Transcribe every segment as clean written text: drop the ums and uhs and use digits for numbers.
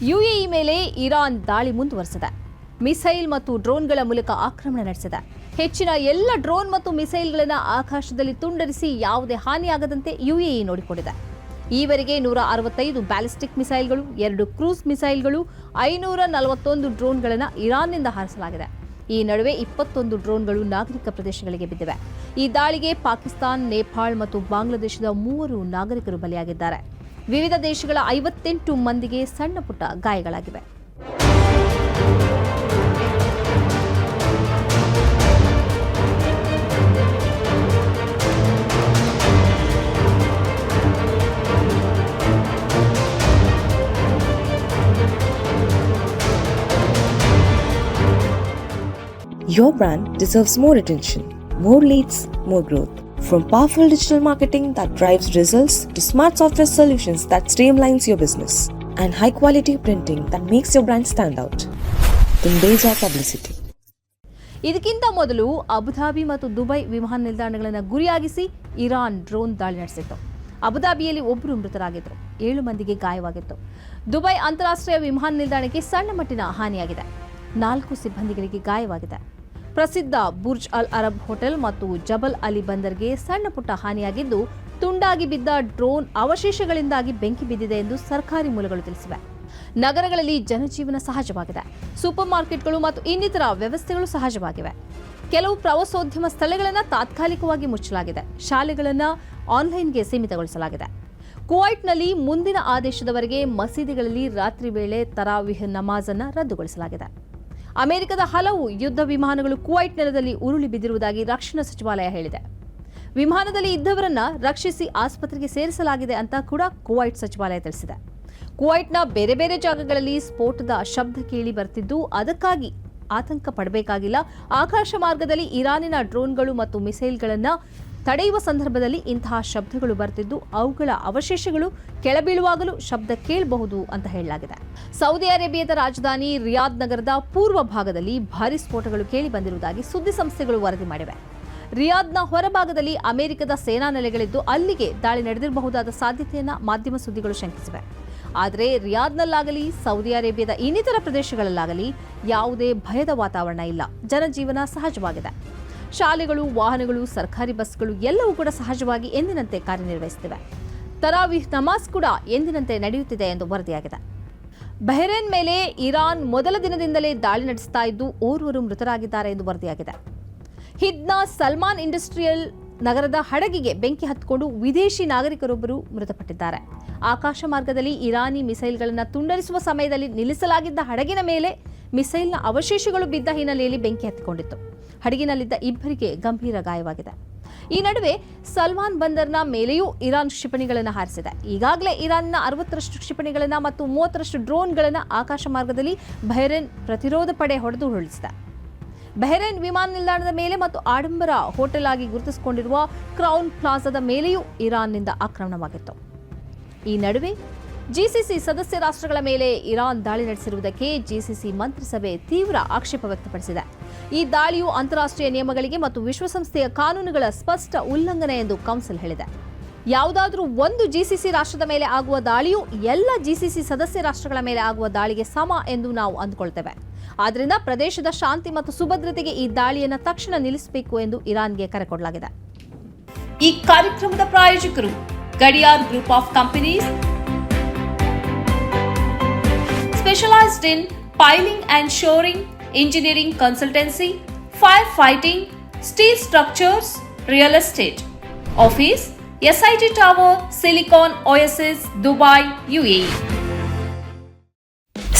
UAE ಮೇಲೆ Iran ದಾಳಿ ಮುಂದುವರೆಸಿದೆ. ಮಿಸೈಲ್ ಮತ್ತು ಡ್ರೋನ್ಗಳ ಮೂಲಕ ಆಕ್ರಮಣ ನಡೆಸಿದೆ. ಹೆಚ್ಚಿನ ಎಲ್ಲ ಡ್ರೋನ್ ಮತ್ತು ಮಿಸೈಲ್ಗಳನ್ನು ಆಕಾಶದಲ್ಲಿ ತುಂಡರಿಸಿ ಯಾವುದೇ ಹಾನಿಯಾಗದಂತೆ ಯುಎಇ ನೋಡಿಕೊಂಡಿದೆ. ಈವರೆಗೆ 165 ಬ್ಯಾಲಿಸ್ಟಿಕ್ ಮಿಸೈಲ್ಗಳು, 2 ಕ್ರೂಸ್ ಮಿಸೈಲ್ಗಳು, 541 ಡ್ರೋನ್ಗಳನ್ನು ಇರಾನ್ನಿಂದ ಹಾರಿಸಲಾಗಿದೆ. ಈ ನಡುವೆ 21 ಡ್ರೋನ್ಗಳು ನಾಗರಿಕ ಪ್ರದೇಶಗಳಿಗೆ ಬಿದ್ದಿವೆ. ಈ ದಾಳಿಗೆ ಪಾಕಿಸ್ತಾನ, ನೇಪಾಳ ಮತ್ತು ಬಾಂಗ್ಲಾದೇಶದ 3 ನಾಗರಿಕರು ಬಲಿಯಾಗಿದ್ದಾರೆ. ವಿವಿಧ ದೇಶಗಳ 58 ಮಂದಿಗೆ ಸಣ್ಣ ಪುಟ್ಟ ಗಾಯಗಳಾಗಿವೆ. Your brand deserves more attention, more leads, more growth. From powerful digital marketing that drives results to smart software solutions that streamlines your business and high quality printing that makes your brand stand out. Tundeja Publicity. ಇದಕ್ಕಿಂತ ಮೊದಲು Abu Dhabi ಮತ್ತು Dubai ವಿಮಾನ ನಿಲ್ದಾಣಗಳನ್ನು ಗುರಿಯಾಗಿಸಿ Iran drone ದಾಳಿ ನಡೆಸಿತ್ತು. ಅಬುಧಾಬಿಯಲ್ಲಿ 1 ಮೃತರಾಗಿದ್ದರು, 7 ಮಂದಿಗೆ ಗಾಯವಾಗಿತ್ತು. Dubai ಅಂತಾರಾಷ್ಟ್ರೀಯ ವಿಮಾನ ನಿಲ್ದಾಣಕ್ಕೆ ಸಣ್ಣ ಮಟ್ಟಿನ ಹಾನಿಯಾಗಿದೆ. 4 ಸಿಬ್ಬಂದಿಗಳಿಗೆ ಗಾಯವಾಗಿದೆ. ಪ್ರಸಿದ್ಧ ಬುರ್ಜ್ ಅಲ್ ಅರಬ್ ಹೋಟೆಲ್ ಮತ್ತು ಜಬಲ್ ಅಲಿ ಬಂದರ್ಗೆ ಸಣ್ಣ ಪುಟ್ಟ ಹಾನಿಯಾಗಿದ್ದು, ತುಂಡಾಗಿ ಬಿದ್ದ ಡ್ರೋನ್ ಅವಶೇಷಗಳಿಂದಾಗಿ ಬೆಂಕಿ ಬಿದ್ದಿದೆ ಎಂದು ಸರ್ಕಾರಿ ಮೂಲಗಳು ತಿಳಿಸಿವೆ. ನಗರಗಳಲ್ಲಿ ಜನಜೀವನ ಸಹಜವಾಗಿದೆ. ಸೂಪರ್ ಮಾರ್ಕೆಟ್ಗಳು ಮತ್ತು ಇನ್ನಿತರ ವ್ಯವಸ್ಥೆಗಳು ಸಹಜವಾಗಿವೆ. ಕೆಲವು ಪ್ರವಾಸೋದ್ಯಮ ಸ್ಥಳಗಳನ್ನು ತಾತ್ಕಾಲಿಕವಾಗಿ ಮುಚ್ಚಲಾಗಿದೆ. ಶಾಲೆಗಳನ್ನು ಆನ್ಲೈನ್ಗೆ ಸೀಮಿತಗೊಳಿಸಲಾಗಿದೆ. ಕುವೈಟ್ನಲ್ಲಿ ಮುಂದಿನ ಆದೇಶದವರೆಗೆ ಮಸೀದಿಗಳಲ್ಲಿ ರಾತ್ರಿ ವೇಳೆ ತರಾವಿಹ್ ನಮಾಜ್ ಅನ್ನು ರದ್ದುಗೊಳಿಸಲಾಗಿದೆ. ಅಮೆರಿಕದ ಹಲವು ಯುದ್ಧ ವಿಮಾನಗಳು ಕುವೈಟ್ ನೆಲದಲ್ಲಿ ಉರುಳಿ ಬಿದ್ದಿರುವುದಾಗಿ ರಕ್ಷಣಾ ಸಚಿವಾಲಯ ಹೇಳಿದೆ. ವಿಮಾನದಲ್ಲಿ ಇದ್ದವರನ್ನ ರಕ್ಷಿಸಿ ಆಸ್ಪತ್ರೆಗೆ ಸೇರಿಸಲಾಗಿದೆ ಅಂತ ಕೂಡ ಕುವೈಟ್ ಸಚಿವಾಲಯ ತಿಳಿಸಿದೆ. ಕುವೈಟ್ನ ಬೇರೆ ಬೇರೆ ಜಾಗಗಳಲ್ಲಿ ಸ್ಫೋಟದ ಶಬ್ದ ಕೇಳಿ ಬರ್ತಿದ್ದು, ಅದಕ್ಕಾಗಿ ಆತಂಕ ಪಡಬೇಕಾಗಿಲ್ಲ. ಆಕಾಶ ಮಾರ್ಗದಲ್ಲಿ ಇರಾನಿನ ಡ್ರೋನ್ಗಳು ಮತ್ತು ಮಿಸೈಲ್ಗಳನ್ನು ತಡೆಯುವ ಸಂದರ್ಭದಲ್ಲಿ ಇಂತಹ ಶಬ್ದಗಳು ಬರ್ತಿದ್ದು, ಅವುಗಳ ಅವಶೇಷಗಳು ಕೆಳಬೀಳುವಾಗಲೂ ಶಬ್ದ ಕೇಳಬಹುದು ಅಂತ ಹೇಳಲಾಗಿದೆ. ಸೌದಿ ಅರೇಬಿಯಾದ ರಾಜಧಾನಿ ರಿಯಾದ್ ನಗರದ ಪೂರ್ವ ಭಾಗದಲ್ಲಿ ಭಾರೀ ಸ್ಫೋಟಗಳು ಕೇಳಿ ಬಂದಿರುವುದಾಗಿ ಸುದ್ದಿ ಸಂಸ್ಥೆಗಳು ವರದಿ ಮಾಡಿವೆ. ರಿಯಾದ್ನ ಹೊರಭಾಗದಲ್ಲಿ ಅಮೆರಿಕದ ಸೇನಾ ನೆಲೆಗಳಿದ್ದು, ಅಲ್ಲಿಗೆ ದಾಳಿ ನಡೆದಿರಬಹುದಾದ ಸಾಧ್ಯತೆಯನ್ನು ಮಾಧ್ಯಮ ಸುದ್ದಿಗಳು ಶಂಕಿಸಿವೆ. ಆದರೆ ರಿಯಾದ್ನಲ್ಲಾಗಲಿ ಸೌದಿ ಅರೇಬಿಯಾದ ಇನ್ನಿತರ ಪ್ರದೇಶಗಳಲ್ಲಾಗಲಿ ಯಾವುದೇ ಭಯದ ವಾತಾವರಣ ಇಲ್ಲ. ಜನಜೀವನ ಸಹಜವಾಗಿದೆ. ಶಾಲೆಗಳು, ವಾಹನಗಳು, ಸರ್ಕಾರಿ ಬಸ್ಗಳು ಎಲ್ಲವೂ ಕೂಡ ಸಹಜವಾಗಿ ಎಂದಿನಂತೆ ಕಾರ್ಯನಿರ್ವಹಿಸುತ್ತಿವೆ. ತರಾವಿಹ್ ನಮಾಜ್ ಕೂಡ ಎಂದಿನಂತೆ ನಡೆಯುತ್ತಿದೆ ಎಂದು ವರದಿಯಾಗಿದೆ. ಬಹ್ರೇನ್ ಮೇಲೆ ಇರಾನ್ ಮೊದಲ ದಿನದಿಂದಲೇ ದಾಳಿ ನಡೆಸ್ತಾ ಇದ್ದು, 4 ಮೃತರಾಗಿದ್ದಾರೆ ಎಂದು ವರದಿಯಾಗಿದೆ. ಹಿದ್ನ ಸಲ್ಮಾನ್ ಇಂಡಸ್ಟ್ರಿಯಲ್ ನಗರದ ಹಡಗಿಗೆ ಬೆಂಕಿ ಹತ್ತಿಕೊಂಡು ವಿದೇಶಿ ನಾಗರಿಕರೊಬ್ಬರು ಮೃತಪಟ್ಟಿದ್ದಾರೆ. ಆಕಾಶ ಮಾರ್ಗದಲ್ಲಿ ಇರಾನಿ ಮಿಸೈಲ್ಗಳನ್ನು ತುಂಡರಿಸುವ ಸಮಯದಲ್ಲಿ ನಿಲ್ಲಿಸಲಾಗಿದ್ದ ಹಡಗಿನ ಮೇಲೆ ಮಿಸೈಲ್ನ ಅವಶೇಷಗಳು ಬಿದ್ದ ಹಿನ್ನೆಲೆಯಲ್ಲಿ ಬೆಂಕಿ ಹತ್ತಿಕೊಂಡಿತ್ತು. ಹಡಗಿನಲ್ಲಿದ್ದ 2 ಗಂಭೀರ ಗಾಯವಾಗಿದೆ. ಈ ನಡುವೆ ಸಲ್ಮಾನ್ ಬಂದರ್ನ ಮೇಲೆಯೂ ಇರಾನ್ ಕ್ಷಿಪಣಿಗಳನ್ನು ಹಾರಿಸಿದೆ. ಈಗಾಗಲೇ ಇರಾನ್ನ 60ರಷ್ಟು ಕ್ಷಿಪಣಿಗಳನ್ನು ಮತ್ತು 30ರಷ್ಟು ಡ್ರೋನ್ಗಳನ್ನು ಆಕಾಶ ಮಾರ್ಗದಲ್ಲಿ ಬಹ್ರೇನ್ ಪ್ರತಿರೋಧ ಪಡೆ ಹೊಡೆದು ಉರುಳಿಸಿದೆ. ಬಹ್ರೇನ್ ವಿಮಾನ ನಿಲ್ದಾಣದ ಮೇಲೆ ಮತ್ತು ಆಡಂಬರ ಹೋಟೆಲ್ ಆಗಿ ಗುರುತಿಸಿಕೊಂಡಿರುವ ಕ್ರೌನ್ ಪ್ಲಾಜಾದ ಮೇಲೆಯೂ ಇರಾನ್ನಿಂದ ಆಕ್ರಮಣವಾಗಿತ್ತು. ಈ ನಡುವೆ ಜಿಸಿಸಿ ಸದಸ್ಯ ರಾಷ್ಟ್ರಗಳ ಮೇಲೆ ಇರಾನ್ ದಾಳಿ ನಡೆಸಿರುವುದಕ್ಕೆ ಜಿಸಿಸಿ ಮಂತ್ರಿಸಭೆ ತೀವ್ರ ಆಕ್ಷೇಪ ವ್ಯಕ್ತಪಡಿಸಿದೆ. ಈ ದಾಳಿಯು ಅಂತಾರಾಷ್ಟ್ರೀಯ ನಿಯಮಗಳಿಗೆ ಮತ್ತು ವಿಶ್ವಸಂಸ್ಥೆಯ ಕಾನೂನುಗಳ ಸ್ಪಷ್ಟ ಉಲ್ಲಂಘನೆ ಎಂದು ಕೌನ್ಸಿಲ್ ಹೇಳಿದೆ. ಯಾವುದಾದರೂ ಒಂದು ಜಿಸಿಸಿ ರಾಷ್ಟ್ರದ ಮೇಲೆ ಆಗುವ ದಾಳಿಯು ಎಲ್ಲ ಜಿಸಿಸಿ ಸದಸ್ಯ ರಾಷ್ಟ್ರಗಳ ಮೇಲೆ ಆಗುವ ದಾಳಿಗೆ ಸಮ ಎಂದು ನಾವು ಅಂದುಕೊಳ್ತೇವೆ. ಆದ್ದರಿಂದ ಪ್ರದೇಶದ ಶಾಂತಿ ಮತ್ತು ಸುಭದ್ರತೆಗೆ ಈ ದಾಳಿಯನ್ನು ತಕ್ಷಣ ನಿಲ್ಲಿಸಬೇಕು ಎಂದು ಇರಾನ್ಗೆ ಕರೆ ಕೊಡಲಾಗಿದೆ. ಈ ಕಾರ್ಯಕ್ರಮದ ಪ್ರಾಯೋಜಕರು Gadiyar group of companies, specialized in piling and shoring, engineering consultancy, firefighting, steel structures, real estate. Office, SIT Tower, Silicon Oasis, Dubai, UAE.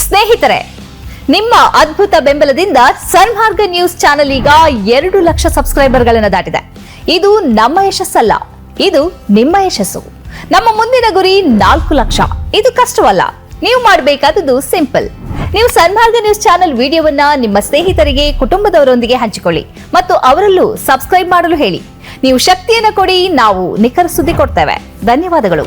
ಸ್ನೇಹಿತರೆ, ನಿಮ್ಮ ಅದ್ಭುತ ಬೆಂಬಲದಿಂದ ಸನ್ಮಾರ್ಗ ನ್ಯೂಸ್ ಚಾನೆಲ್ ಈಗ 2 ಲಕ್ಷ ಸಬ್ಸ್ಕ್ರೈಬರ್ಗಳನ್ನು ದಾಟಿದೆ. ಇದು ನಮ್ಮ ಯಶಸ್ಸಲ್ಲ, ಇದು ನಿಮ್ಮ ಯಶಸ್ಸು. ನಮ್ಮ ಮುಂದಿನ ಗುರಿ 4 ಲಕ್ಷ. ಇದು ಕಷ್ಟವಲ್ಲ. ನೀವು ಮಾಡಬೇಕಾದದ್ದು ಸಿಂಪಲ್. ನೀವು ಸನ್ಮಾರ್ಗ ನ್ಯೂಸ್ ಚಾನೆಲ್ ವಿಡಿಯೋವನ್ನ ನಿಮ್ಮ ಸ್ನೇಹಿತರಿಗೆ, ಕುಟುಂಬದವರೊಂದಿಗೆ ಹಂಚಿಕೊಳ್ಳಿ ಮತ್ತು ಅವರಲ್ಲೂ ಸಬ್ಸ್ಕ್ರೈಬ್ ಮಾಡಲು ಹೇಳಿ. ನೀವು ಶಕ್ತಿಯನ್ನು ಕೊಡಿ, ನಾವು ನಿಖರ ಸುದ್ದಿ ಕೊಡ್ತೇವೆ. ಧನ್ಯವಾದಗಳು.